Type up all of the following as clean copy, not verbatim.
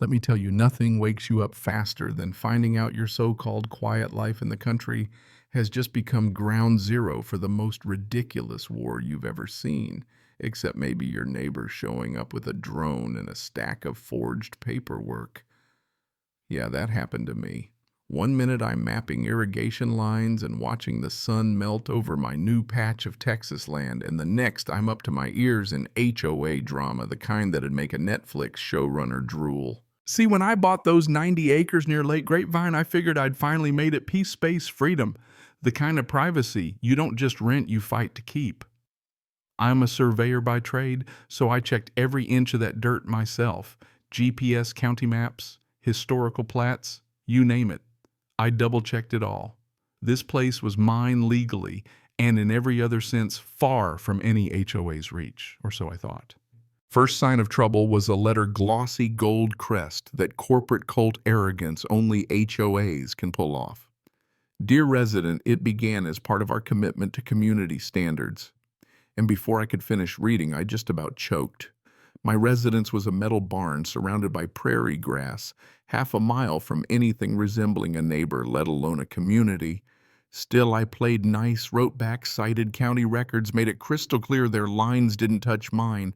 Let me tell you, nothing wakes you up faster than finding out your so-called quiet life in the country has just become ground zero for the most ridiculous war you've ever seen, except maybe your neighbor showing up with a drone and a stack of forged paperwork. Yeah, that happened to me. One minute I'm mapping irrigation lines and watching the sun melt over my new patch of Texas land, and the next I'm up to my ears in HOA drama, the kind that'd make a Netflix showrunner drool. See, when I bought those 90 acres near Lake Grapevine, I figured I'd finally made it peace, space, freedom. The kind of privacy you don't just rent, you fight to keep. I'm a surveyor by trade, so I checked every inch of that dirt myself. GPS county maps, historical plats, you name it. I double-checked it all. This place was mine legally, and in every other sense far from any HOA's reach, or so I thought. First sign of trouble was a letter glossy gold crest that corporate cult arrogance only HOAs can pull off. Dear resident, it began as part of our commitment to community standards. And before I could finish reading, I just about choked. My residence was a metal barn surrounded by prairie grass, half a mile from anything resembling a neighbor, let alone a community. Still, I played nice, wrote back cited county records, made it crystal clear their lines didn't touch mine.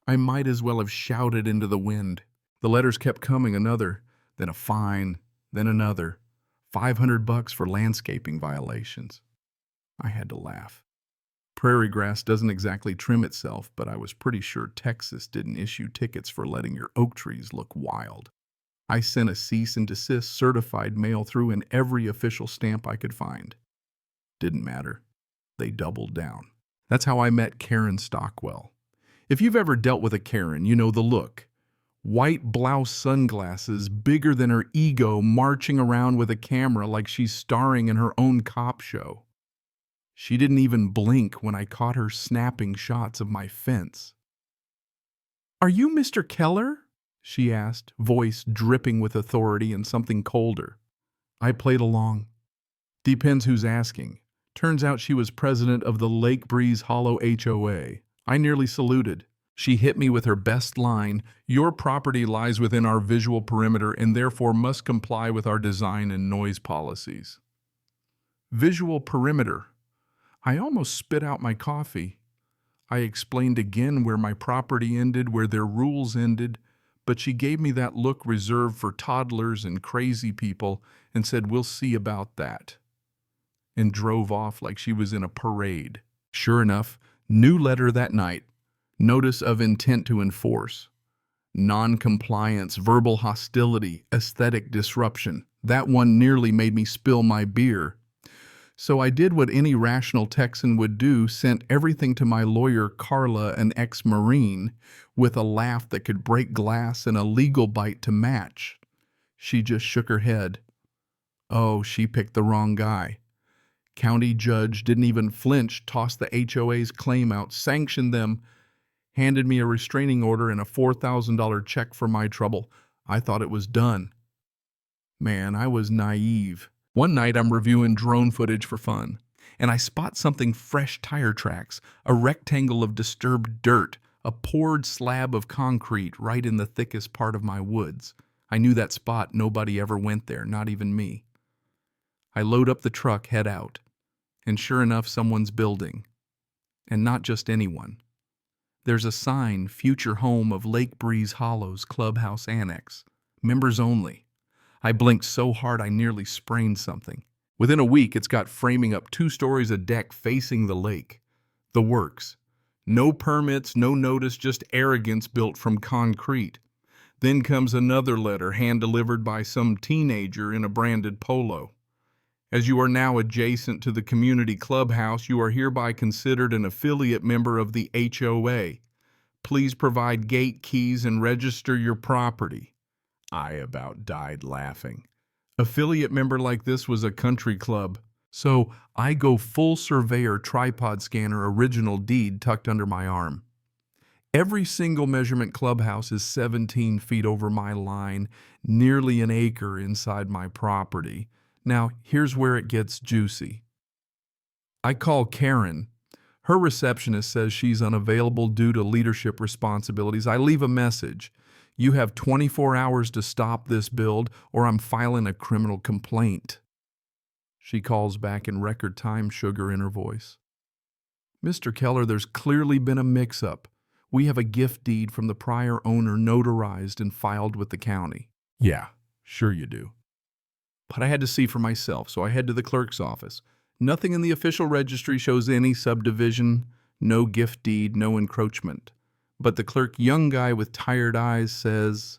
I might as well have shouted into the wind. The letters kept coming, another, then a fine, then another. $500 for landscaping violations. I had to laugh. Prairie grass doesn't exactly trim itself, but I was pretty sure Texas didn't issue tickets for letting your oak trees look wild. I sent a cease and desist certified mail through in every official stamp I could find. Didn't matter. They doubled down. That's how I met Karen Stockwell. If you've ever dealt with a Karen, you know the look. White blouse sunglasses, bigger than her ego, marching around with a camera like she's starring in her own cop show. She didn't even blink when I caught her snapping shots of my fence. "Are you Mr. Keller?" she asked, voice dripping with authority and something colder. I played along. Depends who's asking. Turns out she was president of the Lake Breeze Hollow HOA. I nearly saluted. She hit me with her best line, "Your property lies within our visual perimeter and therefore must comply with our design and noise policies." Visual perimeter. I almost spit out my coffee. I explained again where my property ended, where their rules ended, but she gave me that look reserved for toddlers and crazy people and said, "We'll see about that," and drove off like she was in a parade. Sure enough, new letter that night. Notice of intent to enforce. Non-compliance, verbal hostility, aesthetic disruption. That one nearly made me spill my beer. So I did what any rational Texan would do, sent everything to my lawyer, Carla, an ex-Marine, with a laugh that could break glass and a legal bite to match. She just shook her head. Oh, she picked the wrong guy. County judge didn't even flinch, tossed the HOA's claim out, sanctioned them, handed me a restraining order and a $4,000 check for my trouble. I thought it was done. Man, I was naive. One night I'm reviewing drone footage for fun, and I spot something fresh tire tracks, a rectangle of disturbed dirt, a poured slab of concrete right in the thickest part of my woods. I knew that spot. Nobody ever went there, not even me. I load up the truck, head out, and sure enough, someone's building. And not just anyone. There's a sign, future home of Lake Breeze Hollow's Clubhouse Annex. Members only. I blinked so hard I nearly sprained something. Within a week, it's got framing up 2 stories of deck facing the lake. The works. No permits, no notice, just arrogance built from concrete. Then comes another letter, hand-delivered by some teenager in a branded polo. As you are now adjacent to the community clubhouse, you are hereby considered an affiliate member of the HOA. Please provide gate keys and register your property. I about died laughing. Affiliate member like this was a country club. So I go full surveyor, tripod scanner, original deed tucked under my arm. Every single measurement clubhouse is 17 feet over my line, nearly an acre inside my property. Now, here's where it gets juicy. I call Karen. Her receptionist says she's unavailable due to leadership responsibilities. I leave a message. You have 24 hours to stop this build, or I'm filing a criminal complaint. She calls back in record time, sugar in her voice. Mr. Keller, there's clearly been a mix-up. We have a gift deed from the prior owner notarized and filed with the county. Yeah, sure you do. But I had to see for myself, so I head to the clerk's office. Nothing in the official registry shows any subdivision, no gift deed, no encroachment. But the clerk, young guy with tired eyes, says,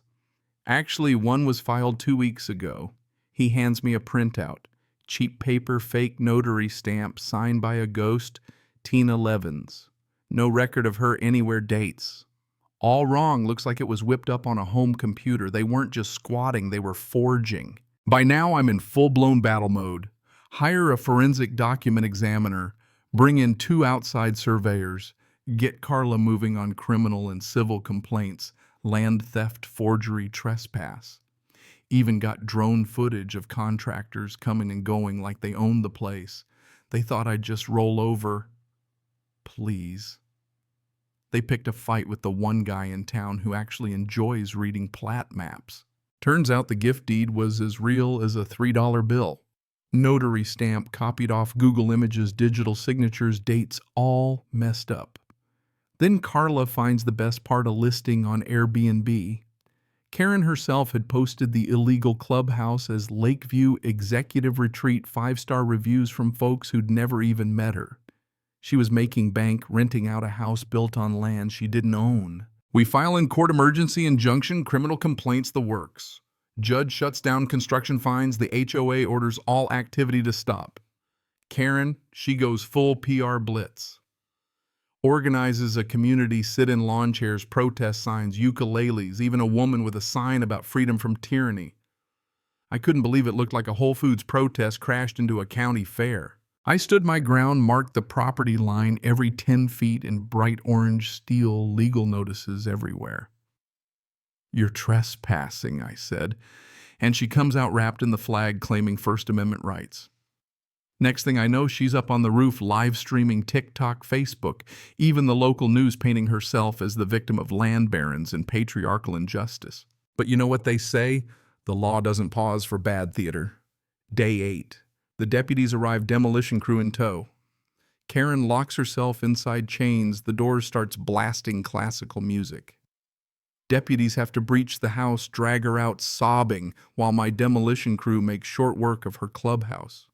actually, one was filed 2 weeks ago. He hands me a printout. Cheap paper, fake notary stamp, signed by a ghost, Tina Levins. No record of her anywhere, dates. All wrong, looks like it was whipped up on a home computer. They weren't just squatting, they were forging. By now, I'm in full-blown battle mode. Hire a forensic document examiner, bring in 2 outside surveyors, get Carla moving on criminal and civil complaints, land theft, forgery, trespass. Even got drone footage of contractors coming and going like they owned the place. They thought I'd just roll over. Please. They picked a fight with the one guy in town who actually enjoys reading plat maps. Turns out the gift deed was as real as a $3 bill. Notary stamp copied off Google Images, digital signatures, dates all messed up. Then Carla finds the best part, a listing on Airbnb. Karen herself had posted the illegal clubhouse as Lakeview Executive Retreat, 5-star reviews from folks who'd never even met her. She was making bank renting out a house built on land she didn't own. We file in court emergency injunction, criminal complaints, the works. Judge shuts down construction fines, the HOA orders all activity to stop. Karen, she goes full PR blitz. Organizes a community sit-in lawn chairs, protest signs, ukuleles, even a woman with a sign about freedom from tyranny. I couldn't believe it looked like a Whole Foods protest crashed into a county fair. I stood my ground, marked the property line every 10 feet in bright orange steel, legal notices everywhere. You're trespassing, I said, and she comes out wrapped in the flag claiming First Amendment rights. Next thing I know, she's up on the roof live streaming TikTok, Facebook, even the local news painting herself as the victim of land barons and patriarchal injustice. But you know what they say? The law doesn't pause for bad theater. Day 8. The deputies arrive, demolition crew in tow. Karen locks herself inside chains. The door starts blasting classical music. Deputies have to breach the house, drag her out sobbing, while my demolition crew makes short work of her clubhouse.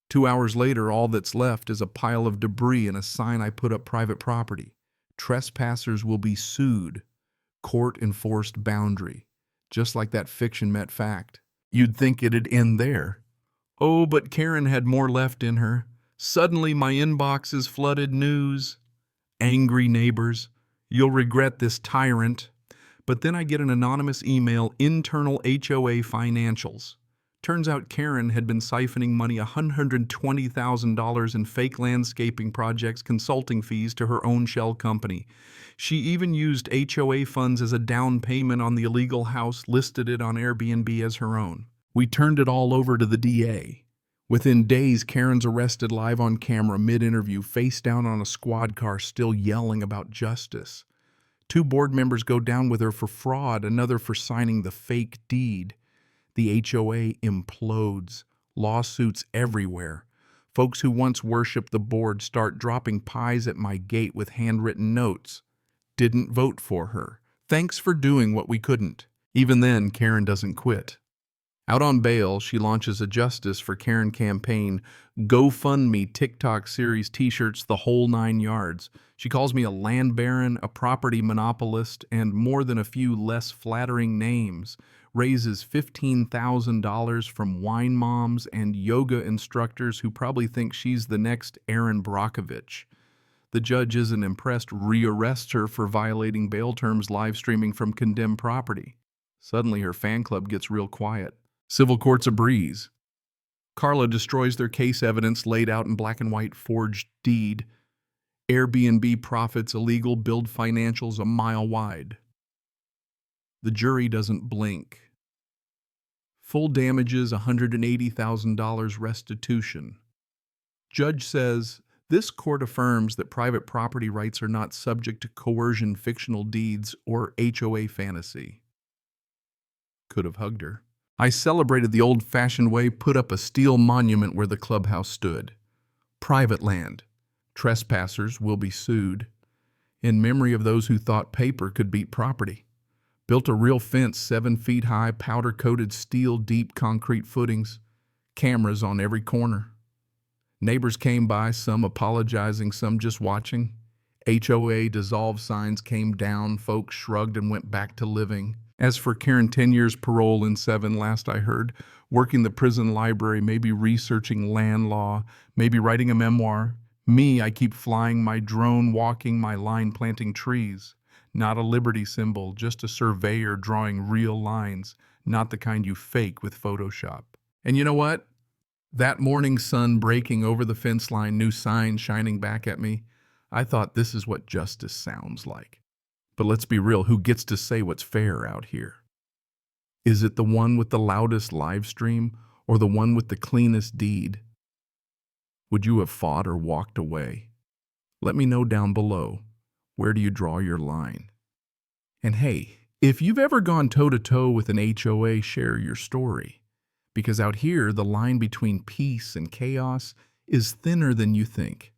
2 hours later, all that's left is a pile of debris and a sign I put up: private property. Trespassers will be sued. Court-enforced boundary. Just like that fiction met fact. You'd think it'd end there. Oh, but Karen had more left in her. Suddenly my inbox is flooded news. Angry neighbors. You'll regret this, tyrant. But then I get an anonymous email, internal HOA financials. Turns out Karen had been siphoning money, $120,000 in fake landscaping projects, consulting fees to her own shell company. She even used HOA funds as a down payment on the illegal house, listed it on Airbnb as her own. We turned it all over to the DA. Within days, Karen's arrested live on camera, mid-interview, face down on a squad car, still yelling about justice. 2 board members go down with her for fraud, another for signing the fake deed. The HOA implodes. Lawsuits everywhere. Folks who once worshipped the board start dropping pies at my gate with handwritten notes. Didn't vote for her. Thanks for doing what we couldn't. Even then, Karen doesn't quit. Out on bail, she launches a Justice for Karen campaign, GoFundMe, TikTok series, t-shirts, the whole 9 yards. She calls me a land baron, a property monopolist, and more than a few less flattering names. Raises $15,000 from wine moms and yoga instructors who probably think she's the next Erin Brockovich. The judge isn't impressed, rearrests her for violating bail terms, live streaming from condemned property. Suddenly her fan club gets real quiet. Civil court's a breeze. Carla destroys their case evidence laid out in black and white, forged deed. Airbnb profits illegal, build financials a mile wide. The jury doesn't blink. Full damages, $180,000 restitution. Judge says, this court affirms that private property rights are not subject to coercion, fictional deeds, or HOA fantasy. Could have hugged her. I celebrated the old-fashioned way, put up a steel monument where the clubhouse stood. Private land. Trespassers will be sued. In memory of those who thought paper could beat property. Built a real fence 7 feet high, powder-coated steel, deep concrete footings. Cameras on every corner. Neighbors came by, some apologizing, some just watching. HOA dissolved signs came down, folks shrugged and went back to living. As for Karen, 10 years parole in 7, last I heard, working the prison library, maybe researching land law, maybe writing a memoir. Me, I keep flying my drone, walking my line, planting trees. Not a liberty symbol, just a surveyor drawing real lines, not the kind you fake with Photoshop. And you know what? That morning sun breaking over the fence line, new sign shining back at me, I thought this is what justice sounds like. But let's be real, who gets to say what's fair out here? Is it the one with the loudest live stream or the one with the cleanest deed? Would you have fought or walked away? Let me know down below. Where do you draw your line? And hey, if you've ever gone toe-to-toe with an HOA, share your story. Because out here, the line between peace and chaos is thinner than you think.